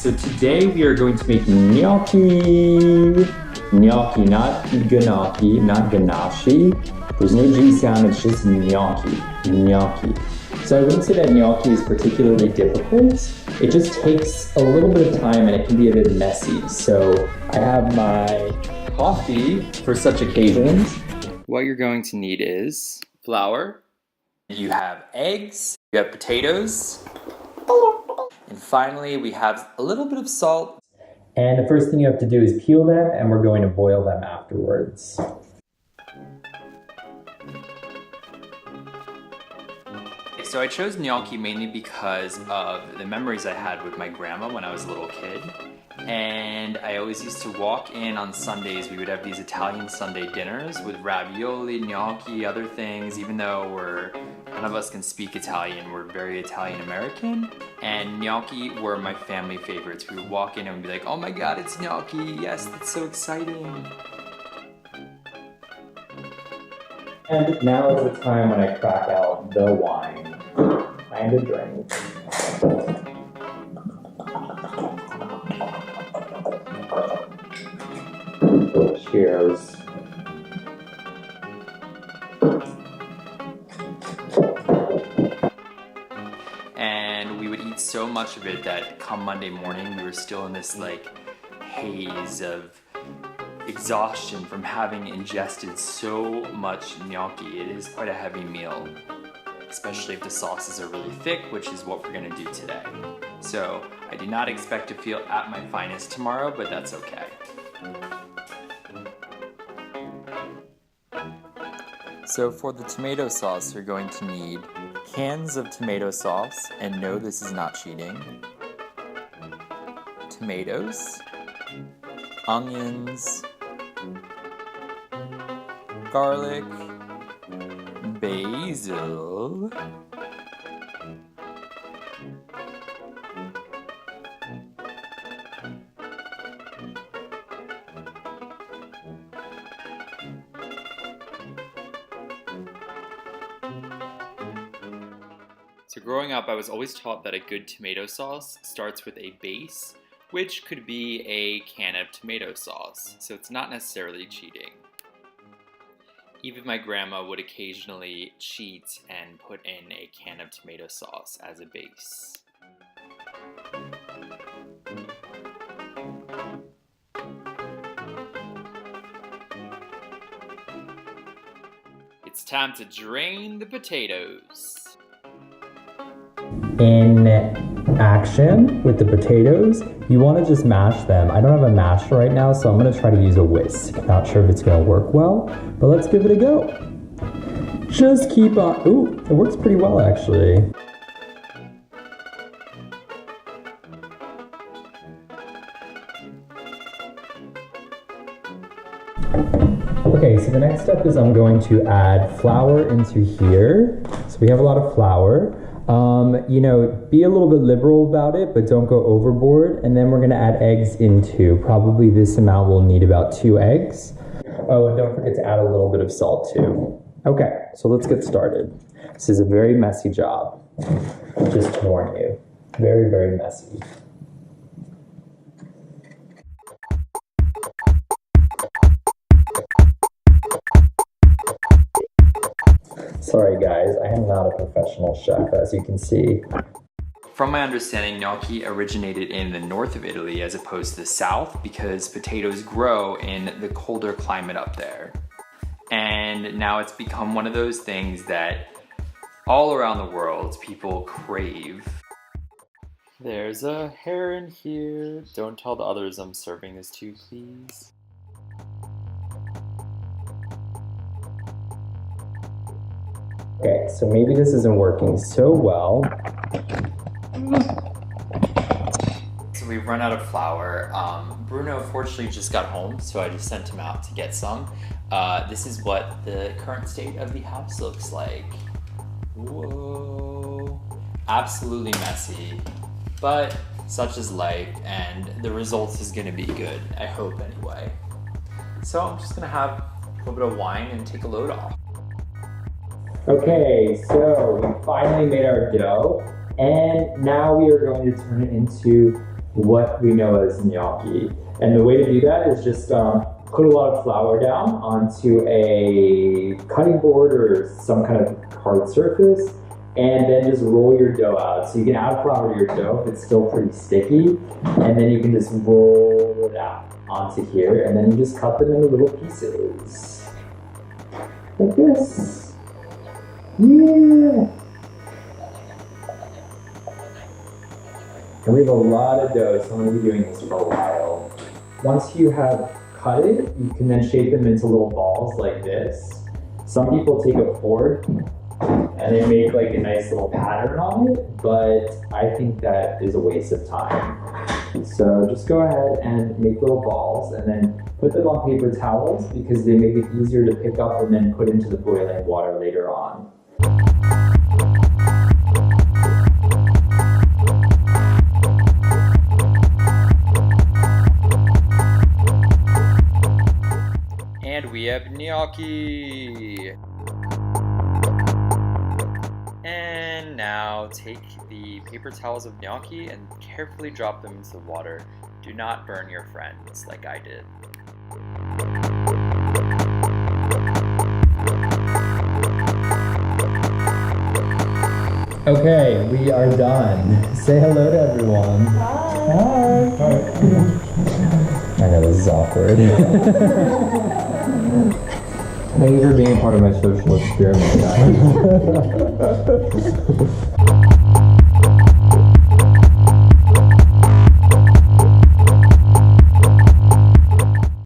so today we are going to make gnocchi. Gnocchi, not gnocchi, not ganache. There's no G sound, it's just gnocchi. Gnocchi. So I wouldn't say that gnocchi is particularly difficult. It just takes a little bit of time and it can be a bit messy. So I have my coffee for such occasions. What you're going to need is flour. You have eggs. You have potatoes. And finally, we have a little bit of salt. And the first thing you have to do is peel them, and we're going to boil them afterwards. So I chose gnocchi mainly because of the memories I had with my grandma when I was a little kid. And I always used to walk in on Sundays. We would have these Italian Sunday dinners with ravioli, gnocchi, other things. Even though none of us can speak Italian, we're very Italian American. And gnocchi were my family favorites. We would walk in and we'd be like, oh my God, it's gnocchi. Yes, that's so exciting. And now is the time when I crack out the wine and a drink. Cheers. And we would eat so much of it that come Monday morning, we were still in this like haze of exhaustion from having ingested so much gnocchi. It is quite a heavy meal, especially if the sauces are really thick, which is what we're gonna do today. So I do not expect to feel at my finest tomorrow, but that's okay. So for the tomato sauce, you're going to need cans of tomato sauce, and no, this is not cheating. Tomatoes, onions, garlic, basil, So growing up, I was always taught that a good tomato sauce starts with a base, which could be a can of tomato sauce, so it's not necessarily cheating. Even my grandma would occasionally cheat and put in a can of tomato sauce as a base. It's time to drain the potatoes. In action with the potatoes, you want to just mash them. I don't have a masher right now, so I'm going to try to use a whisk. Not sure if it's going to work well, but let's give it a go. Just keep on. Ooh, it works pretty well actually. Okay, so the next step is I'm going to add flour into here. So we have a lot of flour. Be a little bit liberal about it, but don't go overboard. And then we're gonna add eggs into, probably this amount we'll need about 2 eggs. Oh, and don't forget to add a little bit of salt too. Okay, so let's get started. This is a very messy job, just to warn you. Very, very messy. Sorry guys, I am not a professional chef, as you can see. From my understanding, gnocchi originated in the north of Italy as opposed to the south because potatoes grow in the colder climate up there. And now it's become one of those things that all around the world people crave. There's a hair in here. Don't tell the others I'm serving this to, please. Okay, so maybe this isn't working so well. So we've run out of flour. Bruno fortunately just got home, so I just sent him out to get some. This is what the current state of the house looks like. Whoa. Absolutely messy, but such is life, and the result is gonna be good, I hope anyway. So I'm just gonna have a little bit of wine and take a load off. Okay, so we finally made our dough, and now we are going to turn it into what we know as gnocchi. And the way to do that is just put a lot of flour down onto a cutting board or some kind of hard surface, and then just roll your dough out. So you can add flour to your dough if it's still pretty sticky, and then you can just roll it out onto here, and then you just cut them into little pieces. Like this. Yeah! And we have a lot of dough, so I'm going to be doing this for a while. Once you have cut it, you can then shape them into little balls like this. Some people take a fork and they make like a nice little pattern on it, but I think that is a waste of time. So just go ahead and make little balls and then put them on paper towels because they make it easier to pick up and then put into the boiling water later on. And we have gnocchi. And now take the paper towels of gnocchi and carefully drop them into the water. Do not burn your friends like I did. Okay, we are done. Say hello to everyone. Hi. I know this is awkward. Thank you for being a part of my social experiment, guys.